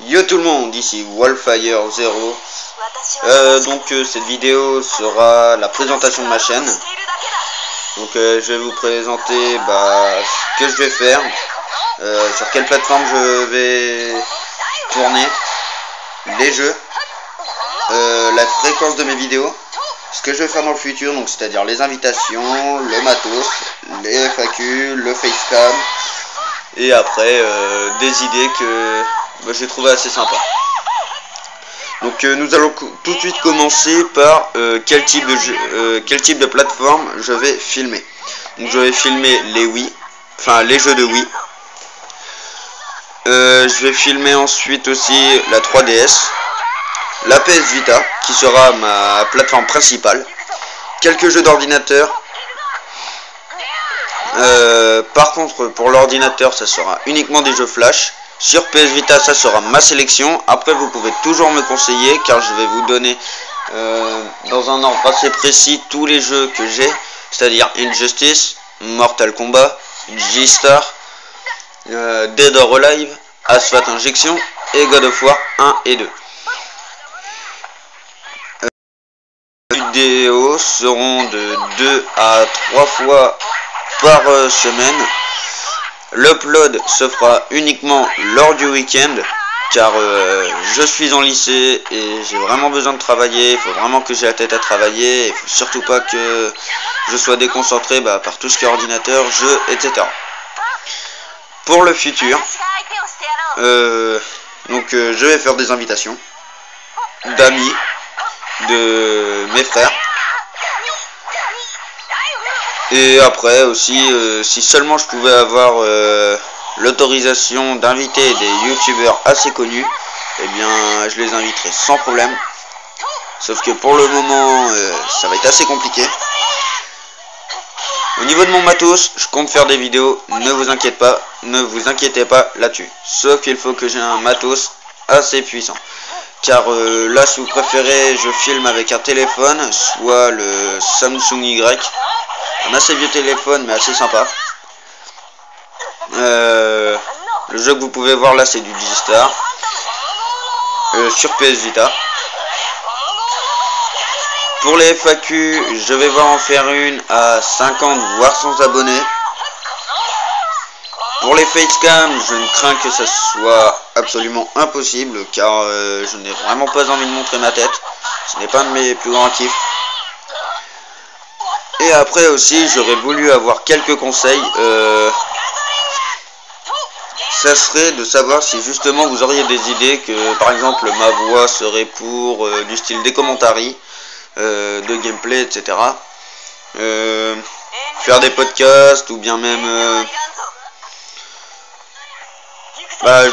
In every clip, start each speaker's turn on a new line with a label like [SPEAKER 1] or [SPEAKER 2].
[SPEAKER 1] Yo tout le monde, ici Wildfire 0. Cette vidéo sera la présentation de ma chaîne. Donc je vais vous présenter ce que je vais faire, sur quelle plateforme je vais tourner, les jeux, la fréquence de mes vidéos, ce que je vais faire dans le futur, donc c'est-à-dire les invitations, le matos, les FAQ, le facecam, et après des idées que j'ai trouvé assez sympa. Donc nous allons tout de suite commencer par quel type de plateforme je vais filmer. Donc je vais filmer les Wii, enfin les jeux de Wii. Je vais filmer ensuite aussi la 3DS, la PS Vita qui sera ma plateforme principale, quelques jeux d'ordinateur. Par contre pour l'ordinateur ça sera uniquement des jeux flash. Sur PS Vita ça sera ma sélection. Après vous pouvez toujours me conseiller car je vais vous donner dans un ordre assez précis tous les jeux que j'ai, c'est-à-dire Injustice, Mortal Kombat, G-Star, Dead or Alive, Asphalt Injection et God of War 1 et 2. Les vidéos seront de 2 à 3 fois par semaine. L'upload se fera uniquement lors du week-end car je suis en lycée et j'ai vraiment besoin de travailler. Il faut vraiment que j'ai la tête à travailler. Il faut surtout pas que je sois déconcentré par tout ce qui est ordinateur, jeux, etc. Pour le futur, je vais faire des invitations d'amis, de mes frères. Et après aussi, si seulement je pouvais avoir l'autorisation d'inviter des youtubeurs assez connus, eh bien je les inviterai sans problème. Sauf que pour le moment, ça va être assez compliqué. Au niveau de mon matos, je compte faire des vidéos, ne vous inquiétez pas là-dessus. Sauf qu'il faut que j'ai un matos assez puissant. Car là, si vous préférez, je filme avec un téléphone, soit le Samsung Y. Un assez vieux téléphone mais assez sympa. Le jeu que vous pouvez voir là c'est du G-Star sur PS Vita. Pour les FAQ je vais en faire une à 50 voire 100 abonnés. Pour les facecam je ne crains que ça soit absolument impossible car je n'ai vraiment pas envie de montrer ma tête. Ce n'est pas un de mes plus grands kiffs. Et après aussi j'aurais voulu avoir quelques conseils, ça serait de savoir si justement vous auriez des idées, que par exemple ma voix serait pour du style des commentaires, de gameplay, etc. Faire des podcasts ou bien même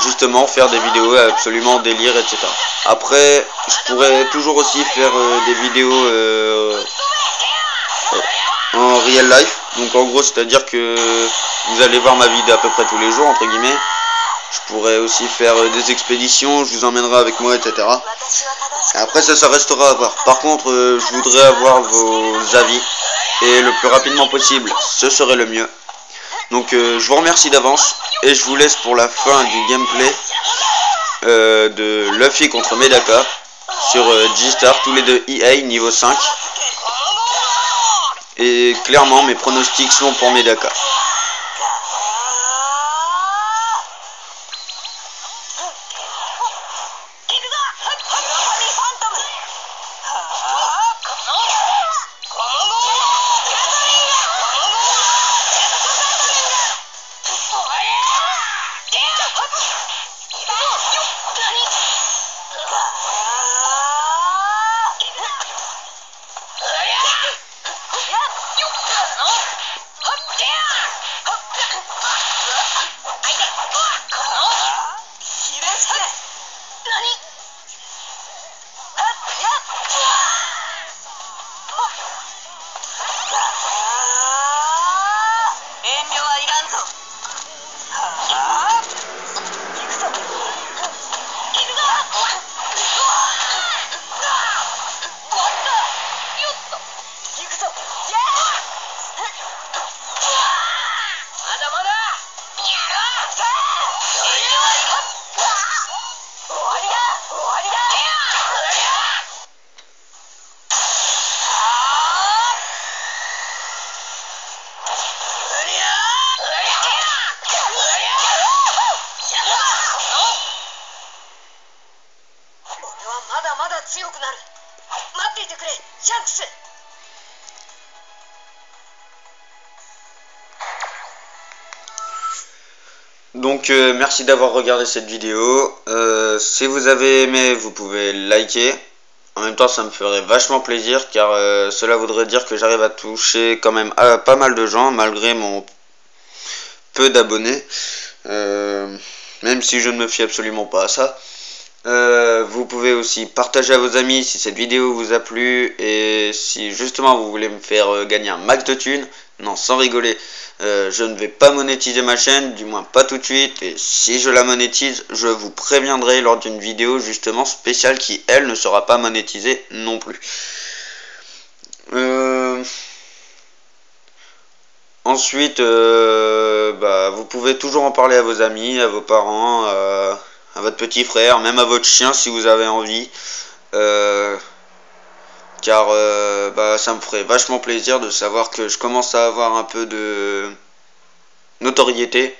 [SPEAKER 1] justement faire des vidéos absolument délire, etc. Après je pourrais toujours aussi faire des vidéos en real life, donc en gros c'est à dire que vous allez voir ma vie d'à peu près tous les jours entre guillemets. Je pourrais aussi faire des expéditions, je vous emmènerai avec moi, etc. Et après ça restera à voir. Par contre je voudrais avoir vos avis et le plus rapidement possible ce serait le mieux. Donc je vous remercie d'avance et je vous laisse pour la fin du gameplay de Luffy contre Medaka sur G-Star, tous les deux EA niveau 5. Et clairement mes pronostics sont pour Medaka. Donc merci d'avoir regardé cette vidéo. Si vous avez aimé, vous pouvez liker. En même temps, ça me ferait vachement plaisir, car cela voudrait dire que j'arrive à toucher quand même pas mal de gens malgré mon peu d'abonnés. Même si je ne me fie absolument pas à ça. Vous pouvez aussi partager à vos amis si cette vidéo vous a plu, et si justement vous voulez me faire gagner un max de thunes. Non, sans rigoler, je ne vais pas monétiser ma chaîne, du moins pas tout de suite, et si je la monétise, je vous préviendrai lors d'une vidéo justement spéciale qui, elle, ne sera pas monétisée non plus. Ensuite, vous pouvez toujours en parler à vos amis, à vos parents, à votre petit frère, même à votre chien si vous avez envie. Car ça me ferait vachement plaisir de savoir que je commence à avoir un peu de notoriété.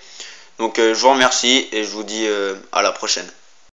[SPEAKER 1] Donc je vous remercie et je vous dis à la prochaine.